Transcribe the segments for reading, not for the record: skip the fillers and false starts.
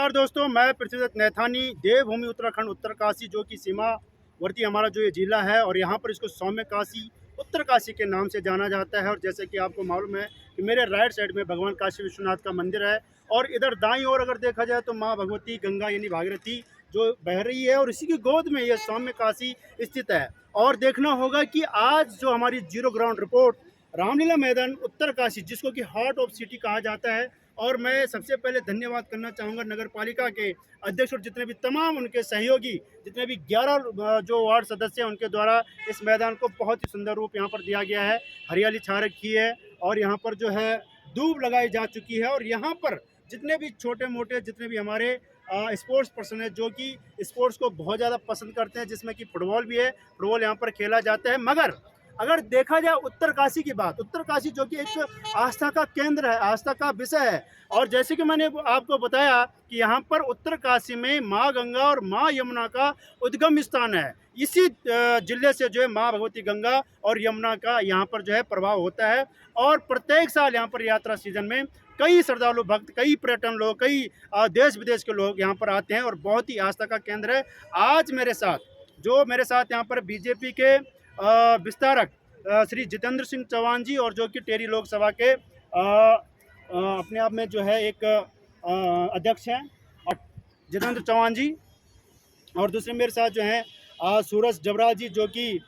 नमस्कार दोस्तों, मैं पृथ्वीदत्त नैथानी। देवभूमि उत्तराखंड उत्तरकाशी जो कि सीमावर्ती हमारा जो ये ज़िला है और यहाँ पर इसको सौम्य काशी उत्तरकाशी के नाम से जाना जाता है। और जैसे कि आपको मालूम है कि मेरे राइट साइड में भगवान काशी विश्वनाथ का मंदिर है और इधर दाईं ओर अगर देखा जाए तो माँ भगवती गंगा यानी भागीरथी जो बह रही है और इसी की गोद में ये सौम्य काशी स्थित है। और देखना होगा कि आज जो हमारी जीरो ग्राउंड रिपोर्ट रामलीला मैदान उत्तरकाशी जिसको कि हार्ट ऑफ सिटी कहा जाता है, और मैं सबसे पहले धन्यवाद करना चाहूँगा नगर पालिका के अध्यक्ष और जितने भी तमाम उनके सहयोगी, जितने भी 11 जो वार्ड सदस्य हैं उनके द्वारा इस मैदान को बहुत ही सुंदर रूप यहाँ पर दिया गया है। हरियाली छा रखी है और यहाँ पर जो है दूब लगाई जा चुकी है। और यहाँ पर जितने भी छोटे मोटे जितने भी हमारे स्पोर्ट्स पर्सन है जो कि स्पोर्ट्स को बहुत ज़्यादा पसंद करते हैं, जिसमें कि फुटबॉल भी है, फुटबॉल यहाँ पर खेला जाता है। मगर अगर देखा जाए उत्तरकाशी की बात, उत्तरकाशी जो कि एक आस्था का केंद्र है, आस्था का विषय है। और जैसे कि मैंने आपको बताया कि यहाँ पर उत्तरकाशी में माँ गंगा और माँ यमुना का उद्गम स्थान है। इसी जिले से जो है माँ भगवती गंगा और यमुना का यहाँ पर जो है प्रभाव होता है। और प्रत्येक साल यहाँ पर यात्रा सीजन में कई श्रद्धालु भक्त, कई पर्यटन लोग, कई देश विदेश के लोग यहाँ पर आते हैं और बहुत ही आस्था का केंद्र है। आज मेरे साथ यहाँ पर बीजेपी के विस्तारक श्री जितेंद्र सिंह चौहान जी और जो कि टेरी लोकसभा के अपने आप में जो है एक अध्यक्ष हैं और जितेंद्र चौहान जी, और दूसरे मेरे साथ जो हैं सूरज जबरा जी जो कि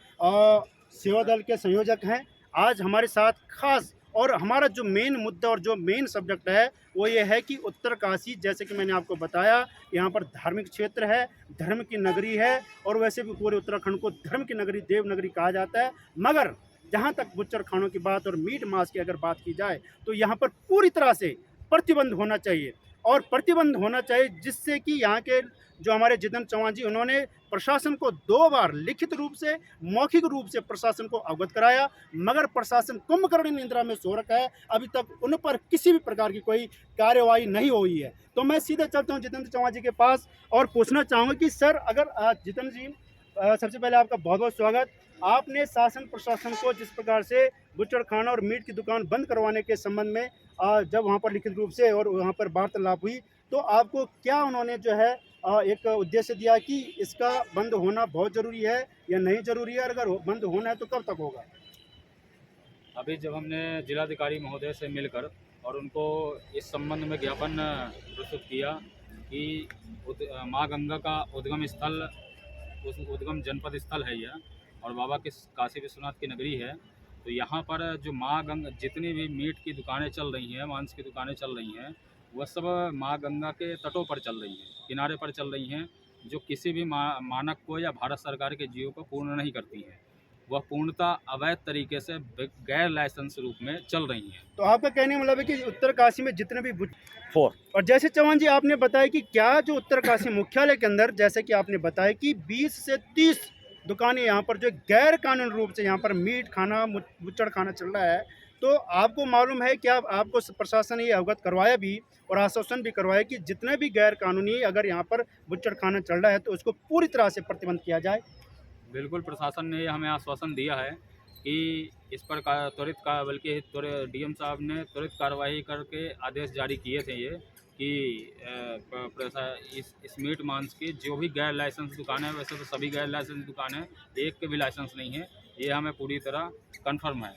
सेवा दल के संयोजक हैं। आज हमारे साथ खास और हमारा जो मेन मुद्दा और जो मेन सब्जेक्ट है वो ये है कि उत्तरकाशी, जैसे कि मैंने आपको बताया, यहाँ पर धार्मिक क्षेत्र है, धर्म की नगरी है और वैसे भी पूरे उत्तराखंड को धर्म की नगरी, देव नगरी कहा जाता है। मगर जहाँ तक बुच्चर खानों की बात और मीट मांस की अगर बात की जाए तो यहाँ पर पूरी तरह से प्रतिबंध होना चाहिए। और प्रतिबंध होना चाहिए जिससे कि यहाँ के जो हमारे जितेंद्र चौहान जी, उन्होंने प्रशासन को 2 बार लिखित रूप से, मौखिक रूप से प्रशासन को अवगत कराया, मगर प्रशासन कुंभकर्ण निद्रा में सो रखा है। अभी तक उन पर किसी भी प्रकार की कोई कार्यवाही नहीं हुई है। तो मैं सीधे चलता हूँ जितेंद्र चौहान जी के पास और पूछना चाहूँगा कि सर, अगर जितेंद्र जी, सबसे पहले आपका बहुत बहुत स्वागत। आपने शासन प्रशासन को जिस प्रकार से बुच्चड़खाना और मीट की दुकान बंद करवाने के संबंध में जब वहाँ पर लिखित रूप से और वहाँ पर वार्तालाप हुई तो आपको क्या उन्होंने जो है एक उद्देश्य दिया कि इसका बंद होना बहुत ज़रूरी है या नहीं ज़रूरी है, अगर बंद होना है तो कब तक होगा? अभी जब हमने जिलाधिकारी महोदय से मिलकर और उनको इस संबंध में ज्ञापन प्रस्तुत किया कि माँ गंगा का उद्गम स्थल, उस उद्गम जनपद स्थल है यह और बाबा के काशी विश्वनाथ की नगरी है, तो यहाँ पर जो माँ गंगा, जितनी भी मीट की दुकानें चल रही हैं, मांस की दुकानें चल रही हैं, वह सब माँ गंगा के तटों पर चल रही हैं, किनारे पर चल रही हैं, जो किसी भी मानक को या भारत सरकार के जीवों को पूर्ण नहीं करती हैं। वह पूर्णतः अवैध तरीके से गैर लाइसेंस रूप में चल रही हैं। तो आपका कहने का मतलब है कि उत्तरकाशी में जितने भी और जैसे चौहान जी आपने बताया कि क्या जो उत्तरकाशी मुख्यालय के अंदर, जैसे कि आपने बताया कि 20 से 30 दुकानें यहाँ पर जो गैर कानूनी रूप से यहाँ पर मीट खाना, बुच्चड़ खाना चल रहा है, तो आपको मालूम है क्या, आपको प्रशासन ने ये अवगत करवाया भी और आश्वासन भी करवाया कि जितने भी गैर कानूनी अगर यहाँ पर बुच्चड़ खाना चल रहा है तो उसको पूरी तरह से प्रतिबंध किया जाए? बिल्कुल, प्रशासन ने हमें आश्वासन दिया है कि इस पर बल्कि डीएम साहब ने त्वरित कार्रवाई करके आदेश जारी किए थे ये कि इस मीट मांस की जो भी गैर लाइसेंस दुकानें हैं, वैसे तो सभी गैर लाइसेंस दुकानें, एक के भी लाइसेंस नहीं है, ये हमें पूरी तरह कन्फर्म है।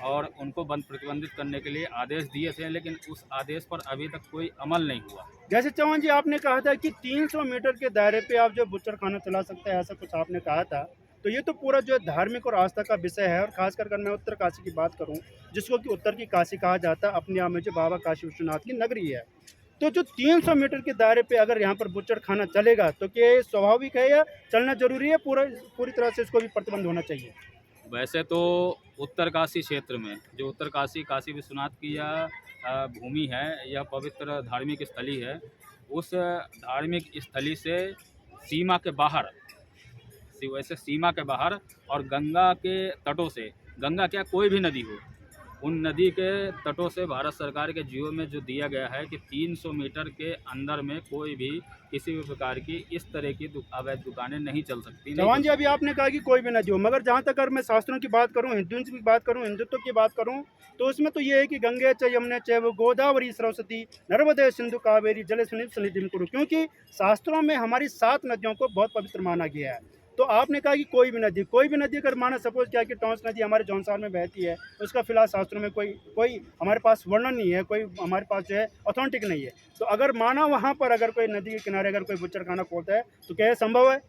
और उनको प्रतिबंधित करने के लिए आदेश दिए थे, लेकिन उस आदेश पर अभी तक कोई अमल नहीं हुआ। जैसे चौहान जी आपने कहा था कि 300 मीटर के दायरे पे आप जो बुच्चड़ खाना चला सकते हैं, ऐसा कुछ आपने कहा था, तो ये तो पूरा जो है धार्मिक और आस्था का विषय है। और खासकर अगर मैं उत्तरकाशी की बात करूं, जिसको कि उत्तर की काशी कहा जाता है, अपने आप में जो बाबा काशी विश्वनाथ की नगरी है, तो जो 300 मीटर के दायरे पे अगर यहाँ पर बुच्चड़ खाना चलेगा तो क्या ये स्वाभाविक है या चलना जरूरी है, पूरी तरह से इसको भी प्रतिबंध होना चाहिए? वैसे तो उत्तरकाशी क्षेत्र में जो उत्तरकाशी काशी विश्वनाथ की यह भूमि है, यह पवित्र धार्मिक स्थली है। उस धार्मिक स्थली से सीमा के बाहर, वैसे सीमा के बाहर और गंगा के तटों से, गंगा क्या कोई भी नदी हो, उन नदी के तटों से भारत सरकार के जियो में जो दिया गया है कि 300 मीटर के अंदर में कोई भी किसी भी प्रकार की इस तरह की अवैध दुकानें नहीं चल सकती, नहीं जवान जी, खुल अभी सकती। आपने कहा कि कोई भी नदी हो, मगर जहाँ तक अगर मैं शास्त्रों की बात करूँ, हिंदुत्व की बात करूँ, हिंदुत्व की बात करूँ, तो उसमें तो ये है कि गंगे च यमुने चैव गोदावरी सरस्वती नर्मदे सिंधु कावेरी जलेस्मिन् सन्निधिं कुरु, क्योंकि शास्त्रों में हमारी 7 नदियों को बहुत पवित्र माना गया है। तो आपने कहा कि कोई भी नदी अगर माना, सपोज क्या कि टॉन्स नदी हमारे जौनसार में बहती है, उसका फिलहाल शास्त्रों में कोई कोई हमारे पास वर्णन नहीं है, कोई हमारे पास जो है ऑथेंटिक नहीं है। तो अगर माना वहाँ पर अगर कोई नदी के किनारे अगर कोई बुच्चड़खाना खोलता है, तो क्या ये संभव है?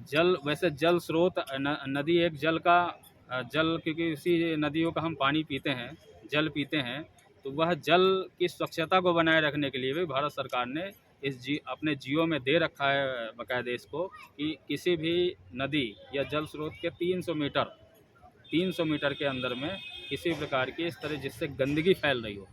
जल वैसे जल स्रोत नदी एक जल का जल, क्योंकि उसी नदियों का हम पानी पीते हैं, जल पीते हैं, तो वह जल की स्वच्छता को बनाए रखने के लिए भी भारत सरकार ने अपने जियो में दे रखा है बाकायदे इसको, कि किसी भी नदी या जल स्रोत के 300 मीटर के अंदर में किसी प्रकार की इस तरह जिससे गंदगी फैल रही हो,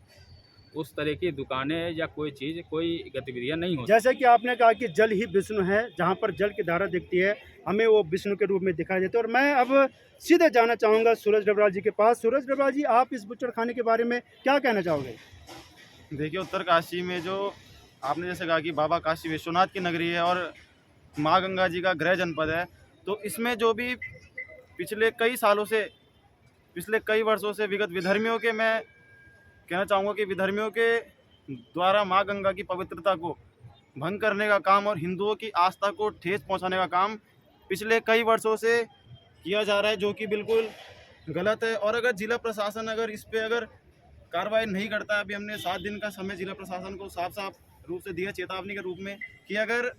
उस तरह की दुकानें या कोई चीज़, कोई गतिविधियां नहीं हो जैसे सकती। कि आपने कहा कि जल ही विष्णु है, जहाँ पर जल की धारा दिखती है, हमें वो विष्णु के रूप में दिखाई देते हैं। और मैं अब सीधे जाना चाहूँगा सूरज डबराल जी के पास। सूरज डबराल जी, आप इस बुच्चड़खाने के बारे में क्या कहना चाहोगे? देखिए, उत्तरकाशी में जो आपने जैसे कहा कि बाबा काशी विश्वनाथ की नगरी है और माँ गंगा जी का गृह जनपद है, तो इसमें जो भी पिछले कई सालों से, पिछले कई वर्षों से विगत विधर्मियों के, मैं कहना चाहूँगा कि विधर्मियों के द्वारा माँ गंगा की पवित्रता को भंग करने का काम और हिंदुओं की आस्था को ठेस पहुँचाने का काम पिछले कई वर्षों से किया जा रहा है, जो कि बिल्कुल गलत है। और अगर जिला प्रशासन अगर इस पे अगर कार्रवाई नहीं करता, अभी हमने 7 दिन का समय जिला प्रशासन को साफ साफ रूप से दिया, चेतावनी के रूप में, कि अगर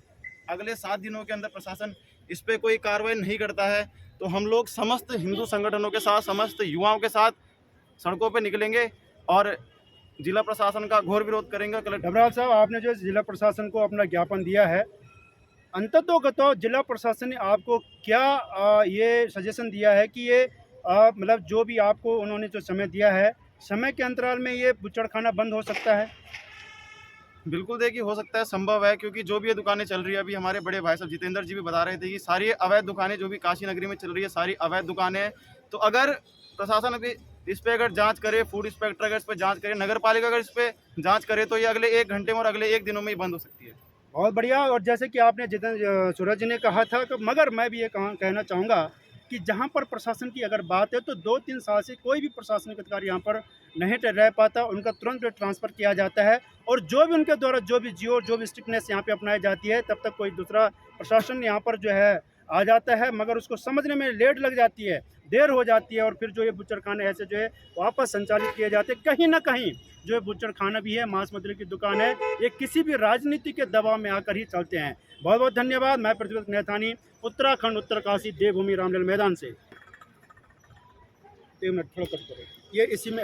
अगले 7 दिनों के अंदर प्रशासन इस पे कोई कार्रवाई नहीं करता है, तो हम लोग समस्त हिंदू संगठनों के साथ, समस्त युवाओं के साथ सड़कों पे निकलेंगे और जिला प्रशासन का घोर विरोध करेंगे। डबराल साहब, आपने जो जिला प्रशासन को अपना ज्ञापन दिया है, अंततोगतो जिला प्रशासन ने आपको क्या ये सजेशन दिया है कि ये मतलब जो भी आपको उन्होंने जो समय दिया है, समय के अंतराल में ये बुच्चड़खाना बंद हो सकता है? बिल्कुल देखिए, हो सकता है, संभव है, क्योंकि जो भी ये दुकानें चल रही है, अभी हमारे बड़े भाई साहब जितेंद्र जी भी बता रहे थे कि सारी अवैध दुकानें जो भी काशी नगरी में चल रही है, सारी अवैध दुकानें हैं। तो अगर प्रशासन अभी इस पे अगर जांच करे, फूड इंस्पेक्टर अगर इस पे जांच करे, नगर पालिका अगर इस पे जांच करे, तो ये अगले 1 घंटे में और अगले 1 दिनों में ही बंद हो सकती है। बहुत बढ़िया। और जैसे कि आपने सूरज जी ने कहा था कि, मगर मैं भी ये कहना चाहूँगा कि जहाँ पर प्रशासन की अगर बात है, तो 2-3 साल से कोई भी प्रशासनिक अधिकारी यहाँ पर नहीं रह पाता, उनका तुरंत ट्रांसफ़र किया जाता है। और जो भी उनके द्वारा जो भी जियो, जो भी स्ट्रिक्टनेस यहाँ पे अपनाई जाती है, तब तक कोई दूसरा प्रशासन यहाँ पर जो है आ जाता है, मगर उसको समझने में लेट लग जाती है, देर हो जाती है, और फिर जो ये बुच्चड़खाने ऐसे जो है वापस संचालित किए जाते हैं। कहीं न कहीं जो है बुच्चड़खाना भी है, मांस मछली की दुकान है, ये किसी भी राजनीति के दबाव में आकर ही चलते हैं। बहुत बहुत धन्यवाद। मैं प्रतिपक्ष नैथानी, उत्तराखंड उत्तरकाशी देवभूमि रामलीला मैदान से। 1 मिनट थोड़ा कट करो, ये इसी में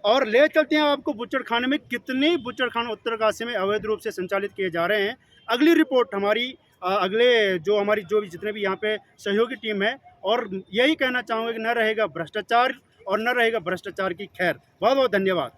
और ले चलते हैं आपको बुच्चड़खाने में कितने बुच्चड़खाने उत्तरकाशी में अवैध रूप से संचालित किए जा रहे हैं। अगली रिपोर्ट हमारी अगले जो हमारी जो भी जितने भी यहाँ पे सहयोगी टीम है, और यही कहना चाहूँगा कि न रहेगा भ्रष्टाचार और न रहेगा भ्रष्टाचार की खैर। बहुत बहुत धन्यवाद।